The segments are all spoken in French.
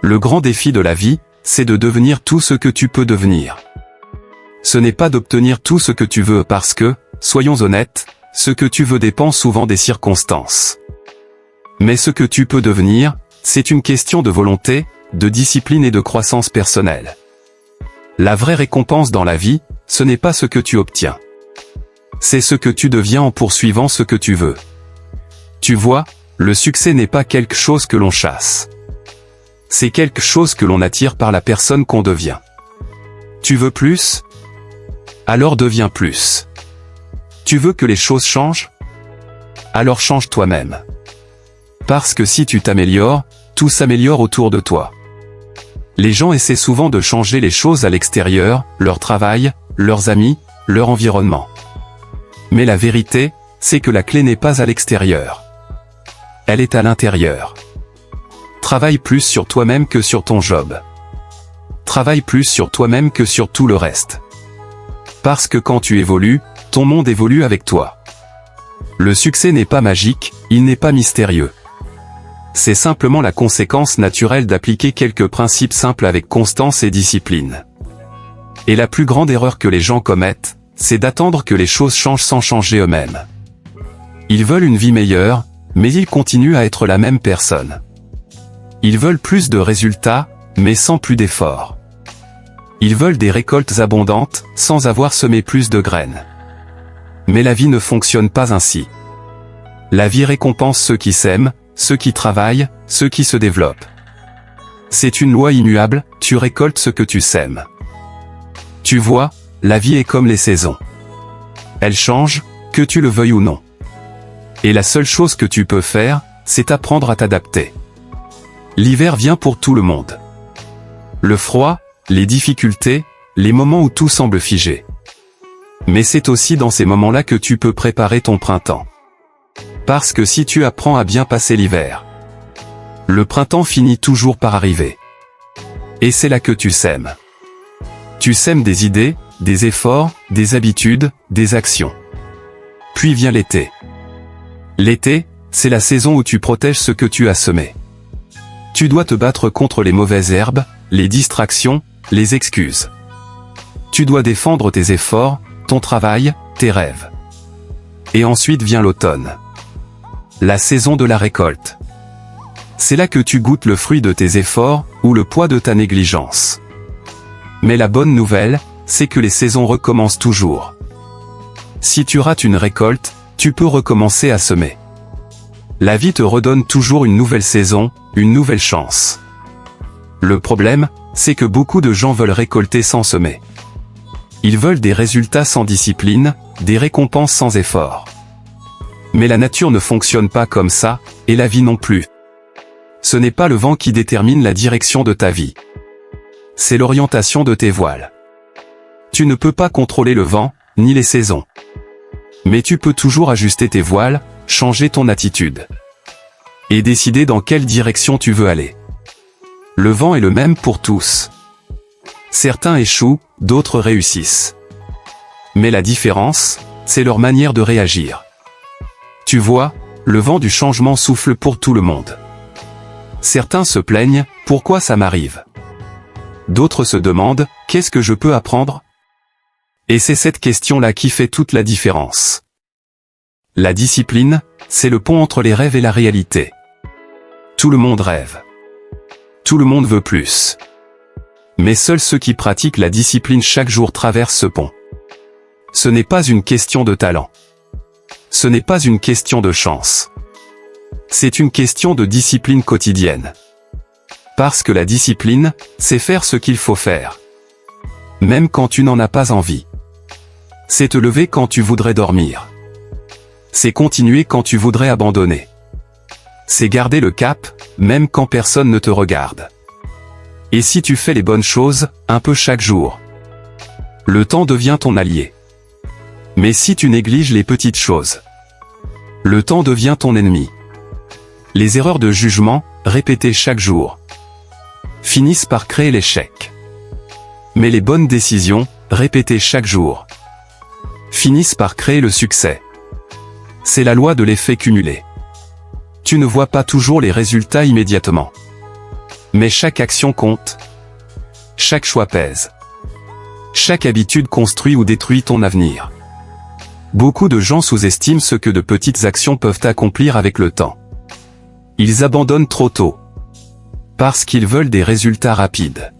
Le grand défi de la vie, c'est de devenir tout ce que tu peux devenir. Ce n'est pas d'obtenir tout ce que tu veux parce que, soyons honnêtes, ce que tu veux dépend souvent des circonstances. Mais ce que tu peux devenir, c'est une question de volonté, de discipline et de croissance personnelle. La vraie récompense dans la vie, ce n'est pas ce que tu obtiens. C'est ce que tu deviens en poursuivant ce que tu veux. Tu vois, le succès n'est pas quelque chose que l'on chasse. C'est quelque chose que l'on attire par la personne qu'on devient. Tu veux plus? Alors deviens plus. Tu veux que les choses changent? Alors change toi-même. Parce que si tu t'améliores, tout s'améliore autour de toi. Les gens essaient souvent de changer les choses à l'extérieur, leur travail, leurs amis, leur environnement. Mais la vérité, c'est que la clé n'est pas à l'extérieur. Elle est à l'intérieur. Travaille plus sur toi-même que sur ton job. Travaille plus sur toi-même que sur tout le reste. Parce que quand tu évolues, ton monde évolue avec toi. Le succès n'est pas magique, il n'est pas mystérieux. C'est simplement la conséquence naturelle d'appliquer quelques principes simples avec constance et discipline. Et la plus grande erreur que les gens commettent, c'est d'attendre que les choses changent sans changer eux-mêmes. Ils veulent une vie meilleure, mais ils continuent à être la même personne. Ils veulent plus de résultats, mais sans plus d'efforts. Ils veulent des récoltes abondantes, sans avoir semé plus de graines. Mais la vie ne fonctionne pas ainsi. La vie récompense ceux qui s'aiment, ceux qui travaillent, ceux qui se développent. C'est une loi immuable, tu récoltes ce que tu sèmes. Tu vois, la vie est comme les saisons. Elle change, que tu le veuilles ou non. Et la seule chose que tu peux faire, c'est apprendre à t'adapter. L'hiver vient pour tout le monde. Le froid, les difficultés, les moments où tout semble figé. Mais c'est aussi dans ces moments-là que tu peux préparer ton printemps. Parce que si tu apprends à bien passer l'hiver, le printemps finit toujours par arriver. Et c'est là que tu sèmes. Tu sèmes des idées, des efforts, des habitudes, des actions. Puis vient l'été. L'été, c'est la saison où tu protèges ce que tu as semé. Tu dois te battre contre les mauvaises herbes, les distractions, les excuses. Tu dois défendre tes efforts, ton travail, tes rêves. Et ensuite vient l'automne. La saison de la récolte. C'est là que tu goûtes le fruit de tes efforts, ou le poids de ta négligence. Mais la bonne nouvelle, c'est que les saisons recommencent toujours. Si tu rates une récolte, tu peux recommencer à semer. La vie te redonne toujours une nouvelle saison, une nouvelle chance. Le problème, c'est que beaucoup de gens veulent récolter sans semer. Ils veulent des résultats sans discipline, des récompenses sans effort. Mais la nature ne fonctionne pas comme ça, et la vie non plus. Ce n'est pas le vent qui détermine la direction de ta vie. C'est l'orientation de tes voiles. Tu ne peux pas contrôler le vent, ni les saisons. Mais tu peux toujours ajuster tes voiles, changer ton attitude. Et décider dans quelle direction tu veux aller. Le vent est le même pour tous. Certains échouent, d'autres réussissent. Mais la différence, c'est leur manière de réagir. Tu vois, le vent du changement souffle pour tout le monde. Certains se plaignent, pourquoi ça m'arrive? D'autres se demandent, qu'est-ce que je peux apprendre? Et c'est cette question-là qui fait toute la différence. La discipline, c'est le pont entre les rêves et la réalité. Tout le monde rêve. Tout le monde veut plus. Mais seuls ceux qui pratiquent la discipline chaque jour traversent ce pont. Ce n'est pas une question de talent. Ce n'est pas une question de chance. C'est une question de discipline quotidienne. Parce que la discipline, c'est faire ce qu'il faut faire. Même quand tu n'en as pas envie. C'est te lever quand tu voudrais dormir. C'est continuer quand tu voudrais abandonner. C'est garder le cap, même quand personne ne te regarde. Et si tu fais les bonnes choses, un peu chaque jour, le temps devient ton allié. Mais si tu négliges les petites choses, le temps devient ton ennemi. Les erreurs de jugement, répétées chaque jour, finissent par créer l'échec. Mais les bonnes décisions, répétées chaque jour, finissent par créer le succès. C'est la loi de l'effet cumulé. Tu ne vois pas toujours les résultats immédiatement. Mais chaque action compte. Chaque choix pèse. Chaque habitude construit ou détruit ton avenir. Beaucoup de gens sous-estiment ce que de petites actions peuvent accomplir avec le temps. Ils abandonnent trop tôt. Parce qu'ils veulent des résultats rapides.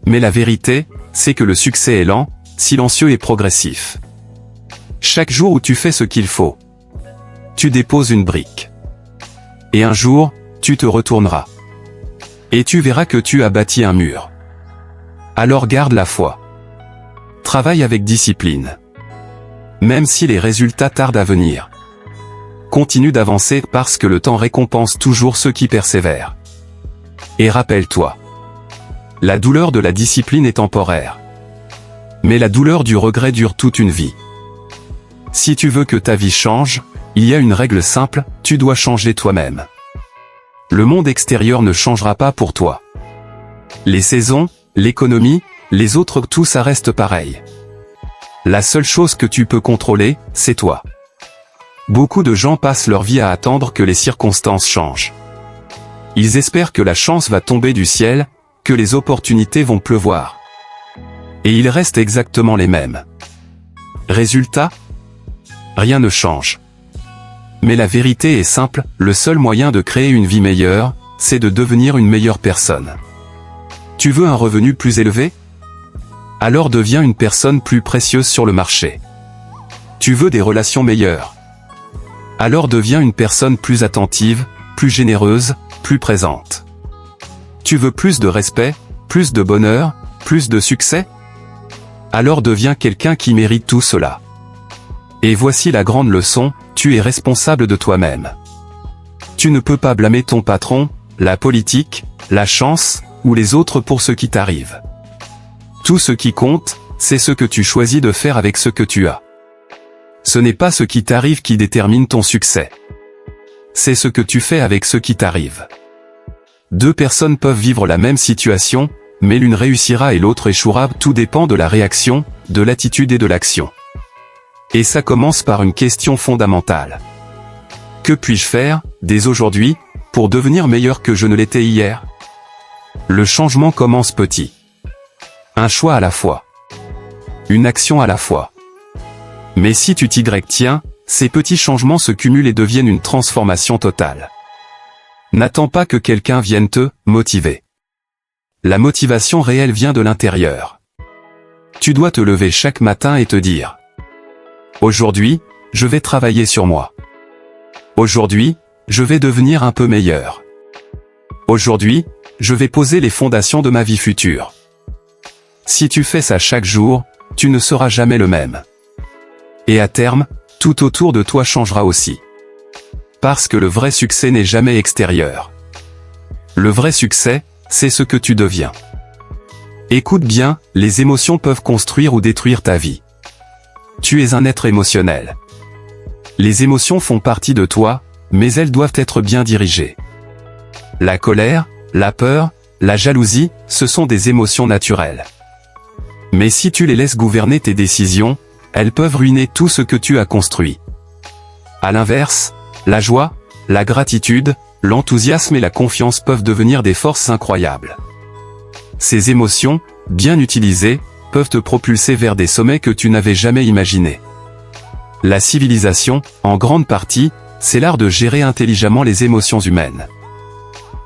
Mais la vérité, c'est que le succès est lent, silencieux et progressif. Chaque jour où tu fais ce qu'il faut, tu déposes une brique. Et un jour, tu te retourneras. Et tu verras que tu as bâti un mur. Alors garde la foi. Travaille avec discipline. Même si les résultats tardent à venir. Continue d'avancer parce que le temps récompense toujours ceux qui persévèrent. Et rappelle-toi. La douleur de la discipline est temporaire. Mais la douleur du regret dure toute une vie. Si tu veux que ta vie change, il y a une règle simple, tu dois changer toi-même. Le monde extérieur ne changera pas pour toi. Les saisons, l'économie, les autres, tout ça reste pareil. La seule chose que tu peux contrôler, c'est toi. Beaucoup de gens passent leur vie à attendre que les circonstances changent. Ils espèrent que la chance va tomber du ciel, que les opportunités vont pleuvoir. Et ils restent exactement les mêmes. Résultat ? Rien ne change. Mais la vérité est simple, le seul moyen de créer une vie meilleure, c'est de devenir une meilleure personne. Tu veux un revenu plus élevé ? Alors deviens une personne plus précieuse sur le marché. Tu veux des relations meilleures ? Alors deviens une personne plus attentive, plus généreuse, plus présente. Tu veux plus de respect, plus de bonheur, plus de succès ? Alors deviens quelqu'un qui mérite tout cela. Et voici la grande leçon, tu es responsable de toi-même. Tu ne peux pas blâmer ton patron, la politique, la chance, ou les autres pour ce qui t'arrive. Tout ce qui compte, c'est ce que tu choisis de faire avec ce que tu as. Ce n'est pas ce qui t'arrive qui détermine ton succès. C'est ce que tu fais avec ce qui t'arrive. Deux personnes peuvent vivre la même situation, mais l'une réussira et l'autre échouera, tout dépend de la réaction, de l'attitude et de l'action. Et ça commence par une question fondamentale. Que puis-je faire, dès aujourd'hui, pour devenir meilleur que je ne l'étais hier ? Le changement commence petit. Un choix à la fois. Une action à la fois. Mais si tu t'y tiens, ces petits changements se cumulent et deviennent une transformation totale. N'attends pas que quelqu'un vienne te motiver. La motivation réelle vient de l'intérieur. Tu dois te lever chaque matin et te dire : aujourd'hui, je vais travailler sur moi. Aujourd'hui, je vais devenir un peu meilleur. Aujourd'hui, je vais poser les fondations de ma vie future. Si tu fais ça chaque jour, tu ne seras jamais le même. Et à terme, tout autour de toi changera aussi. Parce que le vrai succès n'est jamais extérieur. Le vrai succès, c'est ce que tu deviens. Écoute bien, les émotions peuvent construire ou détruire ta vie. Tu es un être émotionnel. Les émotions font partie de toi, mais elles doivent être bien dirigées. La colère, la peur, la jalousie, ce sont des émotions naturelles. Mais si tu les laisses gouverner tes décisions, elles peuvent ruiner tout ce que tu as construit. À l'inverse, la joie, la gratitude, l'enthousiasme et la confiance peuvent devenir des forces incroyables. Ces émotions, bien utilisées, peuvent te propulser vers des sommets que tu n'avais jamais imaginés. La civilisation, en grande partie, c'est l'art de gérer intelligemment les émotions humaines.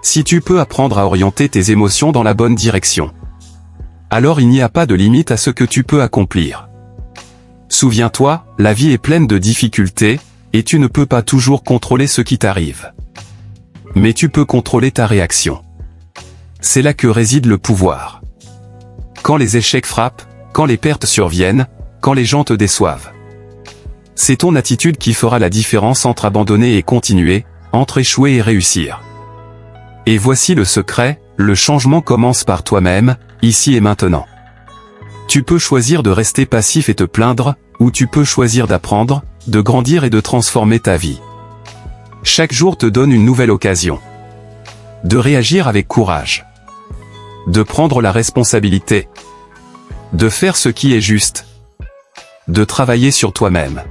Si tu peux apprendre à orienter tes émotions dans la bonne direction, alors il n'y a pas de limite à ce que tu peux accomplir. Souviens-toi, la vie est pleine de difficultés, et tu ne peux pas toujours contrôler ce qui t'arrive. Mais tu peux contrôler ta réaction. C'est là que réside le pouvoir. Quand les échecs frappent, quand les pertes surviennent, quand les gens te déçoivent. C'est ton attitude qui fera la différence entre abandonner et continuer, entre échouer et réussir. Et voici le secret, le changement commence par toi-même, ici et maintenant. Tu peux choisir de rester passif et te plaindre, ou tu peux choisir d'apprendre, de grandir et de transformer ta vie. Chaque jour te donne une nouvelle occasion. De réagir avec courage. De prendre la responsabilité. De faire ce qui est juste. De travailler sur toi-même.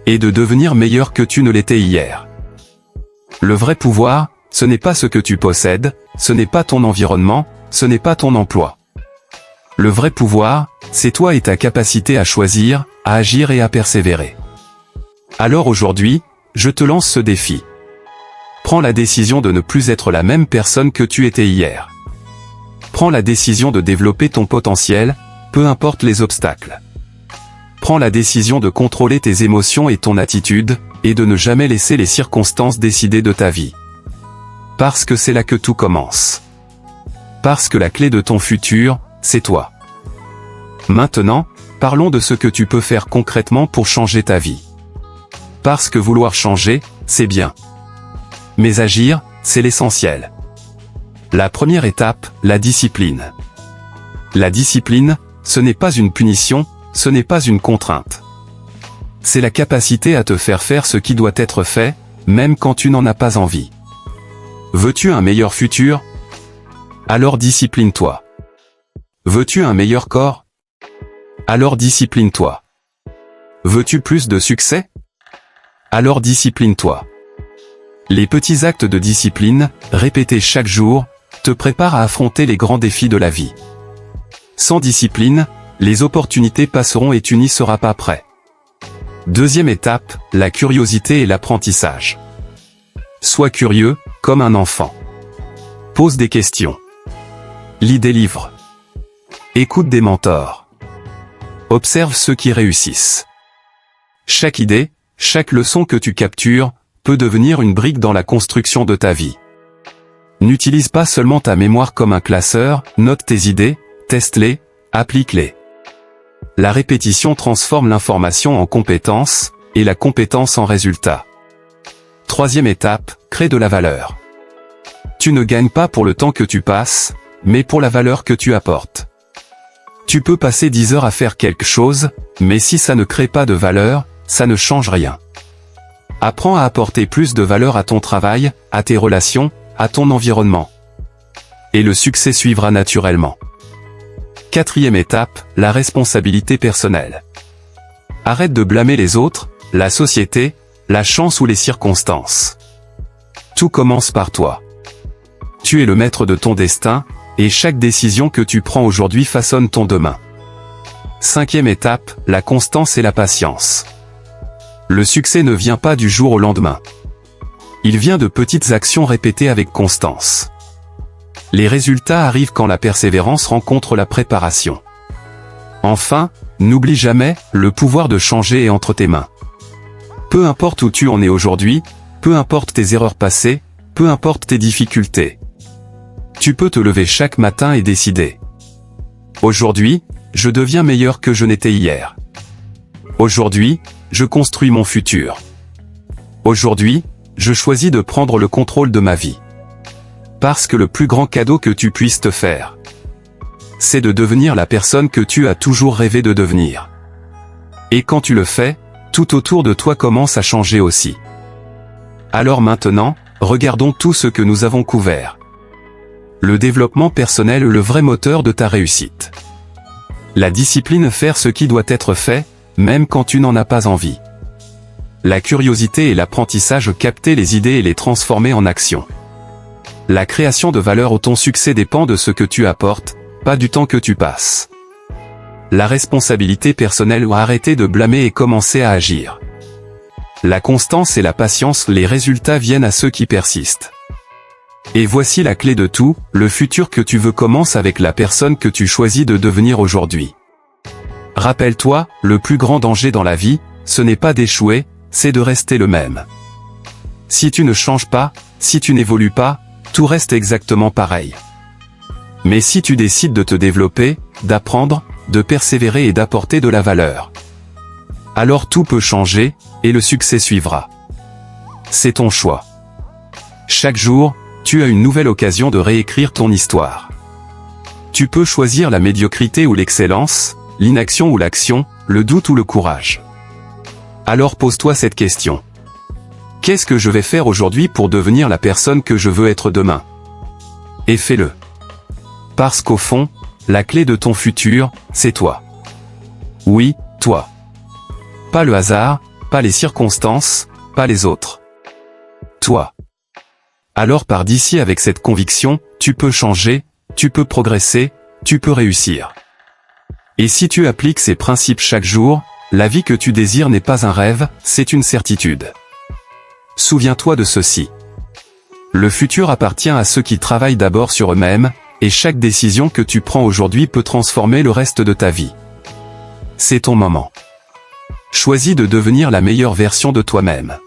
Et de devenir meilleur que tu ne l'étais hier. Le vrai pouvoir, ce n'est pas ce que tu possèdes, ce n'est pas ton environnement, ce n'est pas ton emploi. Le vrai pouvoir, c'est toi et ta capacité à choisir, à agir et à persévérer. Alors aujourd'hui, je te lance ce défi. Prends la décision de ne plus être la même personne que tu étais hier. Prends la décision de développer ton potentiel, peu importe les obstacles. Prends la décision de contrôler tes émotions et ton attitude, et de ne jamais laisser les circonstances décider de ta vie. Parce que c'est là que tout commence. Parce que la clé de ton futur, c'est toi. Maintenant, parlons de ce que tu peux faire concrètement pour changer ta vie. Parce que vouloir changer, c'est bien. Mais agir, c'est l'essentiel. La première étape, la discipline. La discipline, ce n'est pas une punition, ce n'est pas une contrainte. C'est la capacité à te faire faire ce qui doit être fait, même quand tu n'en as pas envie. Veux-tu un meilleur futur? Alors discipline-toi. Veux-tu un meilleur corps? Alors discipline-toi. Veux-tu plus de succès? Alors discipline-toi. Les petits actes de discipline, répétés chaque jour, te préparent à affronter les grands défis de la vie. Sans discipline, les opportunités passeront et tu n'y seras pas prêt. Deuxième étape, la curiosité et l'apprentissage. Sois curieux, comme un enfant. Pose des questions. Lis des livres. Écoute des mentors. Observe ceux qui réussissent. Chaque idée, chaque leçon que tu captures, peut devenir une brique dans la construction de ta vie. N'utilise pas seulement ta mémoire comme un classeur, note tes idées, teste-les, applique-les. La répétition transforme l'information en compétence, et la compétence en résultat. Troisième étape, crée de la valeur. Tu ne gagnes pas pour le temps que tu passes, mais pour la valeur que tu apportes. Tu peux passer 10 heures à faire quelque chose, mais si ça ne crée pas de valeur, ça ne change rien. Apprends à apporter plus de valeur à ton travail, à tes relations, à ton environnement. Et le succès suivra naturellement. Quatrième étape, la responsabilité personnelle. Arrête de blâmer les autres, la société, la chance ou les circonstances. Tout commence par toi. Tu es le maître de ton destin, et chaque décision que tu prends aujourd'hui façonne ton demain. Cinquième étape, la constance et la patience. Le succès ne vient pas du jour au lendemain. Il vient de petites actions répétées avec constance. Les résultats arrivent quand la persévérance rencontre la préparation. Enfin, n'oublie jamais, le pouvoir de changer est entre tes mains. Peu importe où tu en es aujourd'hui, peu importe tes erreurs passées, peu importe tes difficultés. Tu peux te lever chaque matin et décider. Aujourd'hui, je deviens meilleur que je n'étais hier. Aujourd'hui, je construis mon futur. Aujourd'hui, je choisis de prendre le contrôle de ma vie. Parce que le plus grand cadeau que tu puisses te faire, c'est de devenir la personne que tu as toujours rêvé de devenir. Et quand tu le fais, tout autour de toi commence à changer aussi. Alors maintenant, regardons tout ce que nous avons couvert. Le développement personnel est le vrai moteur de ta réussite. La discipline, faire ce qui doit être fait, même quand tu n'en as pas envie. La curiosité et l'apprentissage, capter les idées et les transformer en action. La création de valeur, ton succès dépend de ce que tu apportes, pas du temps que tu passes. La responsabilité personnelle, arrêter de blâmer et commencer à agir. La constance et la patience, les résultats viennent à ceux qui persistent. Et voici la clé de tout, le futur que tu veux commence avec la personne que tu choisis de devenir aujourd'hui. Rappelle-toi, le plus grand danger dans la vie, ce n'est pas d'échouer, c'est de rester le même. Si tu ne changes pas, si tu n'évolues pas, tout reste exactement pareil. Mais si tu décides de te développer, d'apprendre, de persévérer et d'apporter de la valeur, alors tout peut changer, et le succès suivra. C'est ton choix. Chaque jour, tu as une nouvelle occasion de réécrire ton histoire. Tu peux choisir la médiocrité ou l'excellence, l'inaction ou l'action, le doute ou le courage. Alors pose-toi cette question. Qu'est-ce que je vais faire aujourd'hui pour devenir la personne que je veux être demain? Et fais-le. Parce qu'au fond, la clé de ton futur, c'est toi. Oui, toi. Pas le hasard, pas les circonstances, pas les autres. Toi. Alors pars d'ici avec cette conviction, tu peux changer, tu peux progresser, tu peux réussir. Et si tu appliques ces principes chaque jour, la vie que tu désires n'est pas un rêve, c'est une certitude. Souviens-toi de ceci. Le futur appartient à ceux qui travaillent d'abord sur eux-mêmes, et chaque décision que tu prends aujourd'hui peut transformer le reste de ta vie. C'est ton moment. Choisis de devenir la meilleure version de toi-même.